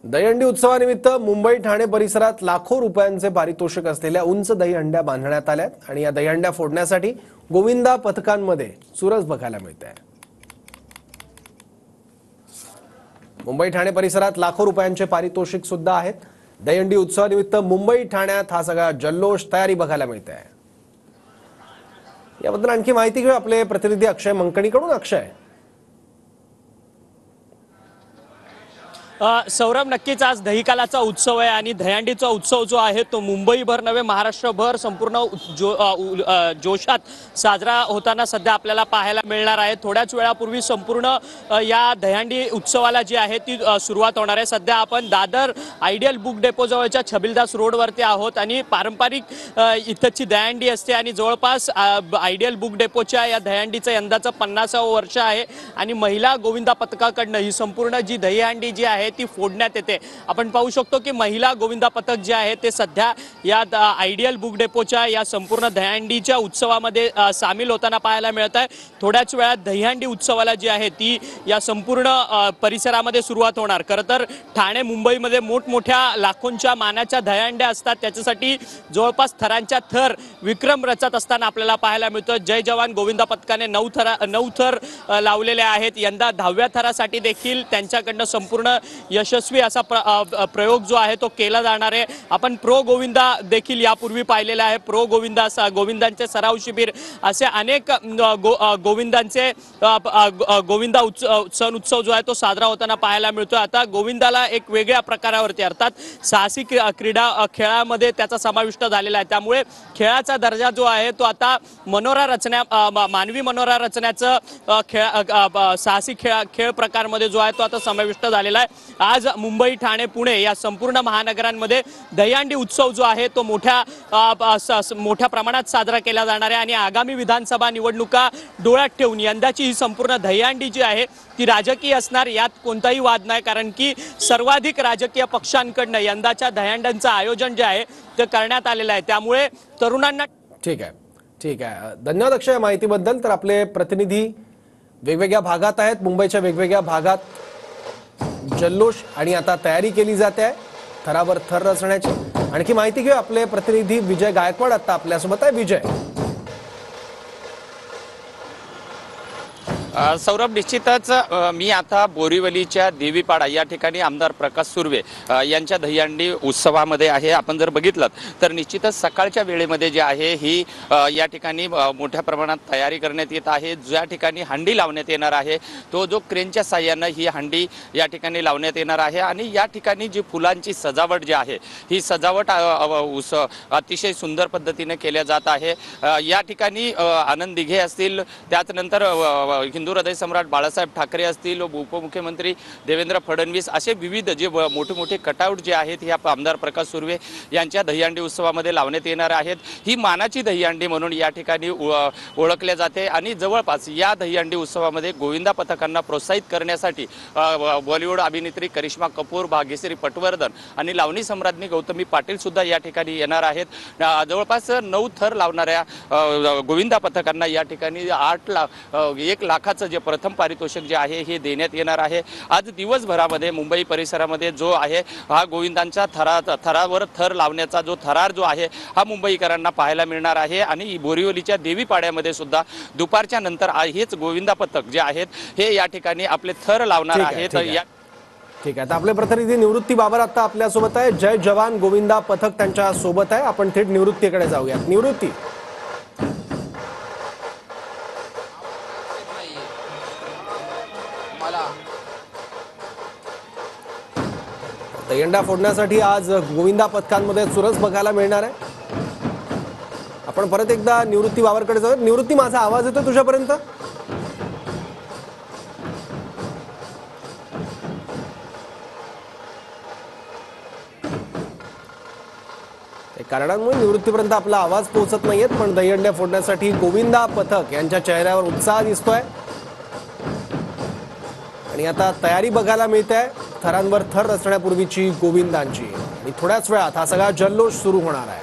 दहीहंडी उत्सवानिमित्त मुंबई ठाणे परिसरात लाखो रुपयांचे पारितोषिक असलेल्या उंच दहीहंड्या बांधण्यात आल्यात आणि या दहीहंड्या फोडण्यासाठी गोविंदा पथकांमध्ये चुरस बघायला मिळते। मुंबई ठाणे परिसरात लाखो रुपयांचे पारितोषिक सुद्धा आहेत। दहीहंडी उत्सवानिमित्त मुंबई ठाण्यात हा सगळा जल्लोष तयारी बघायला मिळते। याबद्दल आणखी माहिती घेऊ आपले प्रतिनिधी अक्षय मंकणीकडून। अक्षय, सौरभ, नक्कीच आज दहीकालाचा उत्सव आहे आणि दहीहंडीचा उत्सव जो आहे तो मुंबईभर नव्हे महाराष्ट्रभर संपूर्ण जोशात साजरा होताना सध्या आपल्याला पाहायला मिळणार आहे। थोड्याच वेळापूर्वी संपूर्ण या दहीहंडी उत्सवाला जी आहे ती सुरुवात होणार आहे। सध्या आपण दादर आयडियल बुक डेपो जवळच्या छबिलदास रोडवरती आहोत आणि पारंपरिक इथंची दहीहंडी असते आणि जवळपास आयडियल बुक डेपोच्या या दहीहंडीचं यंदाचं 50वं वर्ष आहे आणि महिला गोविंदा पथकाकडनं ही संपूर्ण जी दहीहंडी जी आहे ती फोडण्यात येते। आपण पाहू शकतो की महिला गोविंदा पथक जे आहे ते सध्या या आयडियल बुक डेपोच्या या संपूर्ण दहीहंडीच्या उत्सवामध्ये सामील होताना पाहायला मिळत आहे। थोड्याच वेळात दहीहंडी उत्सवाला जी आहे ती या संपूर्ण परिसरामध्ये सुरुवात होणार। खरं तर ठाणे मुंबईमध्ये मोठमोठ्या लाखोंच्या मानाच्या दहीहंड्या असतात, त्याच्यासाठी जवळपास थरांच्या थर विक्रम रचत असताना आपल्याला पाहायला मिळतं। जय जवान गोविंदा पथकाने 9 थर लावलेले आहेत। यंदा 10व्या थरासाठी देखील त्यांच्याकडनं संपूर्ण यशस्वी असा प्रयोग जो आहे तो केला जाणार आहे। आपण प्रो गोविंदा देखील यापूर्वी पाहिलेला आहे। प्रो गोविंदा गोविंदांचे सराव शिबिर असे अनेक गोविंदांचे गोविंदा सण उत्सव जो आहे तो साजरा होताना पाहायला मिळतो। आता गोविंदाला एक वेगळ्या प्रकारावरती अर्थात साहसी क्रीडा खेळामध्ये त्याचा समाविष्ट झालेला आहे। त्यामुळे खेळाचा दर्जा जो आहे तो आता मानवी मनोरा रचण्याचं साहसी खेळ प्रकारमध्ये जो आहे तो आता समाविष्ट झालेला आहे। आज मुंबई, ठाणे, पुणे या संपूर्ण महानगरांमध्ये दहीहंडी उत्सव जो आहे तो मोठ्या प्रमाणात साजरा केला जाणार आहे आणि आगामी विधानसभा निवडणुका डोळ्यात ठेवून यंदाची ही संपूर्ण दहीहंडी जी आहे ती राजकीय असणार, यात कोणताही वाद नाही। कारण की सर्वाधिक राजकीय पक्षांकडनं यंदाच्या दहीहंड्यांचं आयोजन जे आहे ते करण्यात आलेलं आहे। त्यामुळे तरुणांना ठीक आहे, धन्यवाद अक्षय माहितीबद्दल। तर आपले प्रतिनिधी वेगवेगळ्या भागात आहेत, मुंबईच्या वेगवेगळ्या भागात जल्लोष आणि आता तयारी केली जाते आहे थरावर थर रचण्याची। आणखी माहिती घेऊ आपले प्रतिनिधी विजय गायकवाड आता आपल्यासोबत आहे। विजय, सौरभ, निश्चितच मी आता बोरीवलीच्या देवीपाडा या ठिकाणी आमदार प्रकाश सुर्वे यांच्या दहीहंडी उत्सवामध्ये आहे। आपण जर बघितलं तर निश्चितच सकाळच्या वेळेमध्ये जे आहे ही या ठिकाणी मोठ्या प्रमाणात तयारी करण्यात येत आहे। ज्या ठिकाणी हंडी लावण्यात येणार आहे तो जो क्रेनच्या साह्यानं ही हंडी या ठिकाणी लावण्यात येणार आहे आणि या ठिकाणी जी फुलांची सजावट जी आहे ही सजावट अतिशय सुंदर पद्धतीने केल्या जात आहे। या ठिकाणी आनंद दिघे असतील, त्याचनंतर हिंदू हृदय सम्राट बाळासाहेब ठाकरे असतील, उपमुख्यमंत्री देवेंद्र फडणवीस असे विविध जे मोठे मोठे कटआउट जे आहेत या आमदार प्रकाश सुर्वे यांच्या दहीहंडी उत्सवामध्ये लावण्यात येणार आहेत। ही मानाची दहीहंडी म्हणून या ठिकाणी ओळखल्या जाते आणि जवळपास या दहीहंडी उत्सवामध्ये गोविंदा पथकांना प्रोत्साहित करण्यासाठी बॉलिवूड अभिनेत्री करिश्मा कपूर, भाग्यश्री पटवर्धन आणि लावणी सम्राज्ञी गौतमी पाटील सुद्धा या ठिकाणी येणार आहेत। जवळपास 9 थर लावणाऱ्या गोविंदा पथकांना या ठिकाणी 1 लाखाचं जे प्रथम पारितोषिक जे आहे हे देण्यात येणार आहे। आज दिवसभरामध्ये मुंबई परिसरामध्ये जो आहे हा गोविंदांचा थरावर थर लावण्याचा जो थरार जो आहे हा मुंबईकरांना पाहायला मिळणार आहे आणि बोरिवलीच्या देवीपाड्यामध्ये सुद्धा दुपारच्या नंतर हेच गोविंदा पथक जे आहेत हे या ठिकाणी आपले थर लावणार आहेत। ठीक आहे, तर आपले प्रतिनिधी निवृत्ती बाबर आता आपल्यासोबत आहे। जय जवान गोविंदा पथक त्यांच्या सोबत आहे। आपण थेट निवृत्तीकडे जाऊयात। निवृत्ती, दहीहंडा फोडण्यासाठी आज गोविंदा पथकांमध्ये चुरस बघायला मिळणार आहे। आपण परत एकदा निवृत्ती बाबरकडे जाऊया। निवृत्ती, माझा आवाज येतो तुझ्यापर्यंत? कारणांमुळे निवृत्तीपर्यंत आपला आवाज पोहोचत नाहीये, पण दहीहंड्या फोडण्यासाठी गोविंदा पथक यांच्या चेहऱ्यावर उत्साह दिसतोय आणि आता तयारी बघायला मिळते आहे थरांवर थर रचण्यापूर्वीची गोविंदांची। आणि थोड्याच वेळात हा सगळा जल्लोष सुरू होणार आहे।